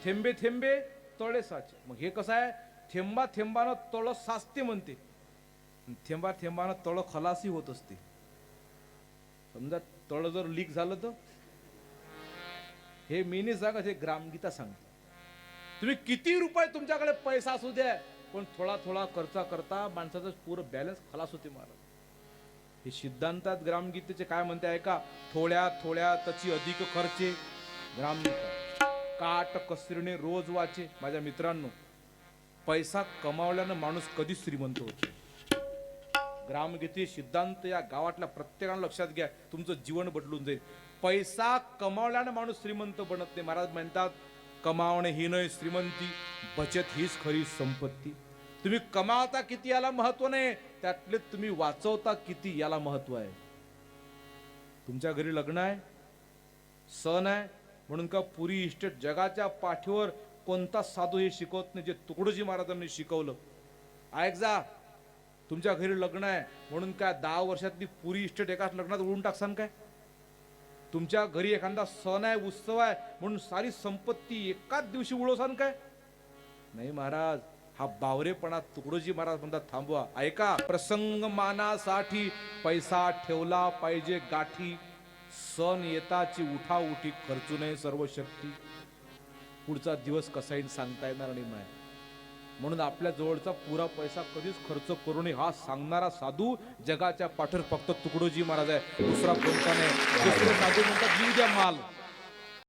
थेंबे थेंबे तळे साचे. मग हे कसं आहे, थेंबा थेंबानं तळ साचते म्हणते, थेंबा थेंबानं तळ खलासी होत असते. समजा तळ जर लीक झालं तर, हे मी नाही सांगत, हे ग्रामगीता सांगते. तुम्ही किती रुपये तुमच्याकडे पैसा असू द्या, पण थोडा थोडा खर्च करता माणसाचं पूर्ण बॅलन्स खलास होते महाराज. हे सिद्धांतात ग्रामगीतेचे काय म्हणते ऐका, थोड्या थोड्या तची अधिक खर्चे. ग्रामगीता काट कसरीने रोज वाचे. माझ्या मित्रांनो, पैसा कमावल्यानं माणूस कधीच श्रीमंत होतो. ग्रामगीते सिद्धांत या गावातल्या प्रत्येकानं लक्षात घ्या, तुमचं जीवन बदलून जाईल. पैसा कमावल्यानं माणूस श्रीमंत बनत नाही. महाराज म्हणतात, कमावणे ही नाही श्रीमंती, बचत हीच खरी संपत्ती. तुम्ही कमावता किती याला महत्व नाही, त्यातले तुम्ही वाचवता किती याला महत्व आहे. तुमच्या घरी लग्न आहे, सण आहे म्हणून का पुरी इस्टेट जगाच्या पाठीवर कोणता साधू हे शिकवत नाही जे तुकडोजी महाराजांनी शिकवलं. ऐक जा, तुमच्या घरी लग्न आहे म्हणून काय 10 वर्षातली पुरी इस्टेट एकाच लग्नात उडून टाकसान काय? तुमच्या घरी एखादा सण आहे, उत्सव आहे म्हणून सारी संपत्ती एकाच दिवशी उडवसान काय? नाही महाराज, हा बावरेपणा तुकडोजी महाराज म्हणतात थांबवा. ऐका, प्रसंग मानासाठी पैसा ठेवला पाहिजे गाठी, सण येताची उठा उठी खर्चू नये सर्व शक्ती. पुढचा दिवस कसा येईल सांगता येणार नाही माय. म्हणून आपल्या जवळचा पुरा पैसा कधीच खर्च करू नये हा सांगणारा साधू जगाच्या पाठीवर फक्त तुकडोजी महाराज आहे, दुसरा कोणता नाही. दुसरे साधू म्हणतात जीव द्या माल.